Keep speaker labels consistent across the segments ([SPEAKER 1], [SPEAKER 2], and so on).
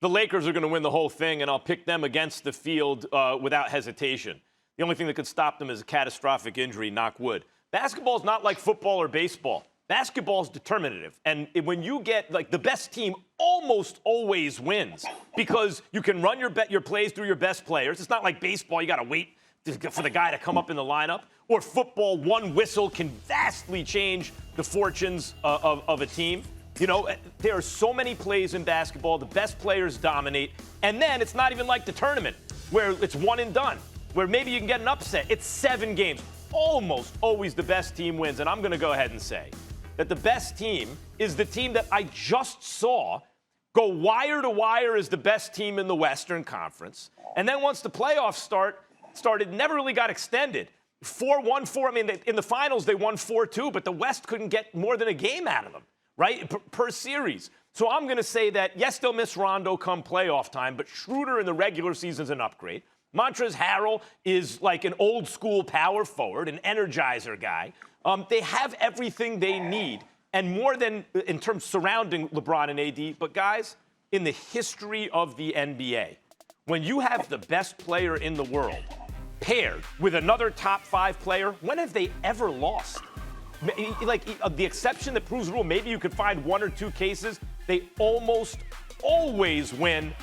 [SPEAKER 1] The Lakers are going to win the whole thing, and I'll pick them against the field without hesitation. The only thing that could stop them is a catastrophic injury, knock wood. Basketball is not like football or baseball. Basketball is determinative. And when you get, like, the best team almost always wins because you can run your plays through your best players. It's not like baseball. You got to wait for the guy to come up in the lineup. Or football, one whistle can vastly change the fortunes of a team. You know, there are so many plays in basketball. The best players dominate. And then it's not even like the tournament where it's one and done, where maybe you can get an upset. It's 7 games. Almost always the best team wins. And I'm going to go ahead and say that the best team is the team that I just saw go wire to wire as the best team in the Western Conference. And then once the playoffs started, never really got extended. 4-1-4. I mean, in the finals, they won 4-2, but the West couldn't get more than a game out of them, right, per series. So I'm going to say that, yes, they'll miss Rondo come playoff time, but Schroeder in the regular season is an upgrade. Montrezl Harrell is like an old-school power forward, an energizer guy. They have everything they need, and more than in terms surrounding LeBron and AD. But, guys, in the history of the NBA, when you have the best player in the world paired with another top 5 player, when have they ever lost? Like, the exception that proves the rule, maybe you could find 1 or 2 cases. They almost always win.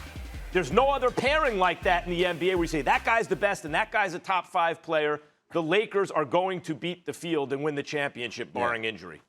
[SPEAKER 1] There's no other pairing like that in the NBA where you say that guy's the best and that guy's a top 5 player. The Lakers are going to beat the field and win the championship, barring injury.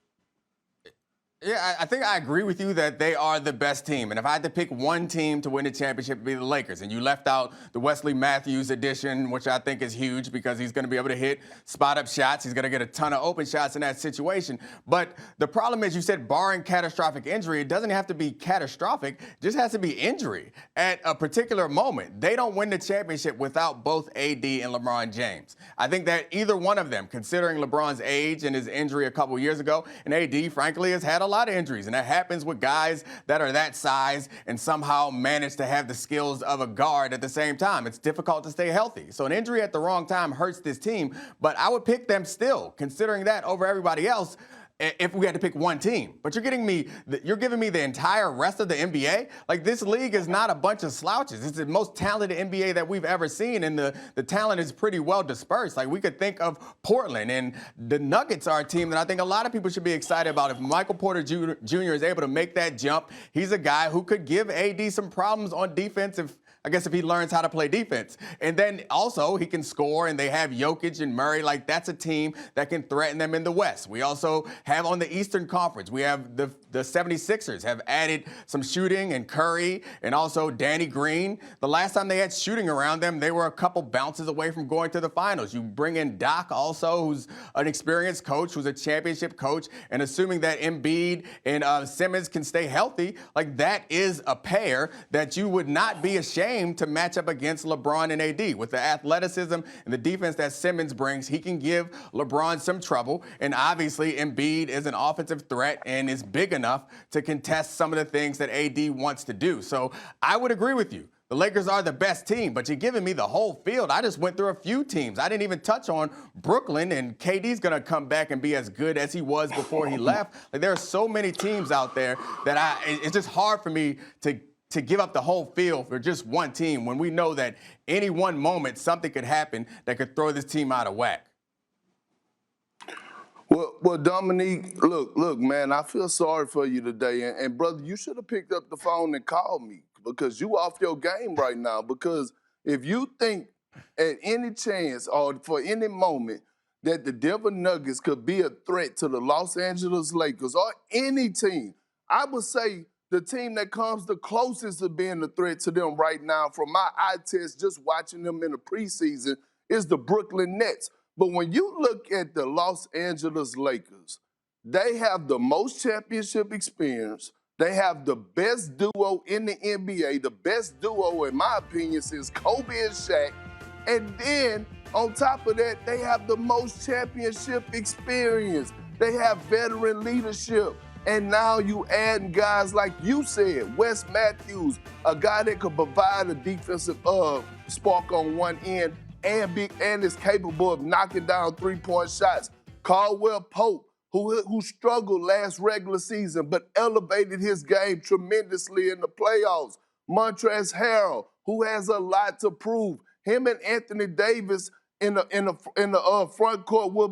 [SPEAKER 2] Yeah, I think I agree with you that they are the best team. And if I had to pick one team to win the championship, it would be the Lakers. And you left out the Wesley Matthews addition, which I think is huge because he's going to be able to hit spot-up shots. He's going to get a ton of open shots in that situation. But the problem is, you said barring catastrophic injury, it doesn't have to be catastrophic. It just has to be injury at a particular moment. They don't win the championship without both AD and LeBron James. I think that either one of them, considering LeBron's age and his injury a couple years ago, and AD, frankly, has had a lot of injuries, and that happens with guys that are that size and somehow manage to have the skills of a guard at the same time. It's difficult to stay healthy. So an injury at the wrong time hurts this team, but I would pick them still, considering that over everybody else, if we had to pick one team. But you're giving me the entire rest of the NBA? Like, this league is not a bunch of slouches. It's the most talented NBA that we've ever seen, and the talent is pretty well dispersed. Like, we could think of Portland, and the Nuggets are a team that I think a lot of people should be excited about. If Michael Porter Jr. is able to make that jump, he's a guy who could give AD some problems on defense if he learns how to play defense. And then also he can score, and they have Jokic and Murray. Like, that's a team that can threaten them in the West. We also have on the Eastern Conference, we have the 76ers have added some shooting, and Curry, and also Danny Green. The last time they had shooting around them, they were a couple bounces away from going to the finals. You bring in Doc also, who's an experienced coach, who's a championship coach, and assuming that Embiid and Simmons can stay healthy, like, that is a pair that you would not be ashamed to match up against LeBron and AD. With the athleticism and the defense that Simmons brings, he can give LeBron some trouble. And obviously, Embiid is an offensive threat and is big enough to contest some of the things that AD wants to do. So I would agree with you. The Lakers are the best team, but you're giving me the whole field. I just went through a few teams. I didn't even touch on Brooklyn, and KD's going to come back and be as good as he was before he left. Like, there are so many teams out there that it's just hard for me to give up the whole field for just one team when we know that any one moment something could happen that could throw this team out of whack.
[SPEAKER 3] Well, Dominique, look, man, I feel sorry for you today. And brother, you should have picked up the phone and called me because you off your game right now. Because if you think at any chance or for any moment that the Denver Nuggets could be a threat to the Los Angeles Lakers or any team, I would say the team that comes the closest to being a threat to them right now, from my eye test, just watching them in the preseason, is the Brooklyn Nets. But when you look at the Los Angeles Lakers, they have the most championship experience. They have the best duo in the NBA, the best duo, in my opinion, since Kobe and Shaq. And then, on top of that, they have the most championship experience. They have veteran leadership. And now you add guys like you said, Wes Matthews, a guy that could provide a defensive spark on one end and is capable of knocking down three-point shots. Caldwell Pope, who struggled last regular season but elevated his game tremendously in the playoffs. Montrezl Harrell, who has a lot to prove. Him and Anthony Davis in the front court will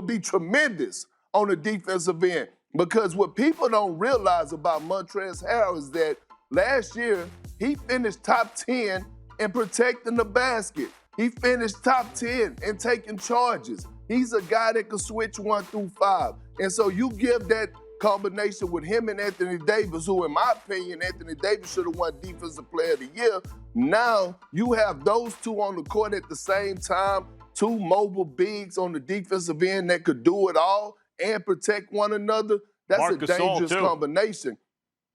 [SPEAKER 3] be tremendous on the defensive end. Because what people don't realize about Montrezl Harrell is that last year he finished top 10 in protecting the basket. He finished top 10 in taking charges. He's a guy that can switch 1 through 5. And so you give that combination with him and Anthony Davis, who in my opinion, Anthony Davis should have won Defensive Player of the Year. Now you have those two on the court at the same time, two mobile bigs on the defensive end that could do it all and protect one another. That's
[SPEAKER 1] Marc
[SPEAKER 3] a
[SPEAKER 1] Gasol,
[SPEAKER 3] dangerous
[SPEAKER 1] too.
[SPEAKER 3] combination.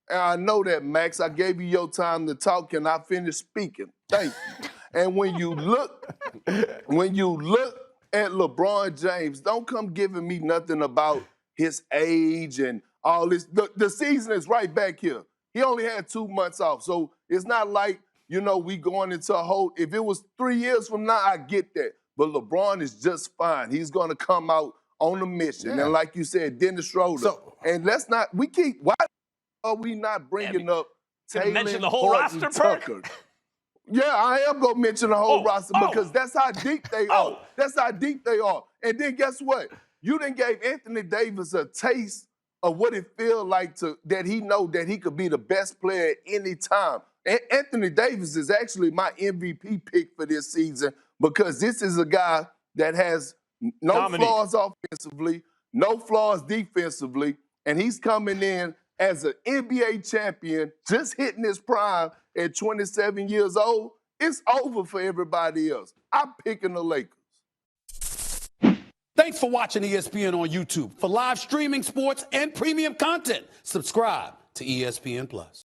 [SPEAKER 3] And I know that, Max. I gave you your time to talk, and I finished speaking. Thank you. And when you look at LeBron James, don't come giving me nothing about his age and all this. The season is right back here. He only had 2 months off, so it's not like, we going into a whole. If it was 3 years from now, I get that. But LeBron is just fine. He's going to come out on a mission.
[SPEAKER 2] Yeah.
[SPEAKER 3] And like you said, Dennis Schroeder. And why are we not bringing up
[SPEAKER 1] Gonna mention
[SPEAKER 3] Taylor
[SPEAKER 1] the whole
[SPEAKER 3] Horton
[SPEAKER 1] roster, Perk?
[SPEAKER 3] Tucker? Yeah, I am going to mention the whole roster because that's how deep they are. That's how deep they are. And then guess what? You done gave Anthony Davis a taste of what it feels like that he know that he could be the best player at any time. Anthony Davis is actually my MVP pick for this season because this is a guy that has no flaws offensively, no flaws defensively, and he's coming in as an NBA champion, just hitting his prime at 27 years old. It's over for everybody else. I'm picking the Lakers.
[SPEAKER 4] Thanks for watching ESPN on YouTube. For live streaming sports and premium content, subscribe to ESPN+.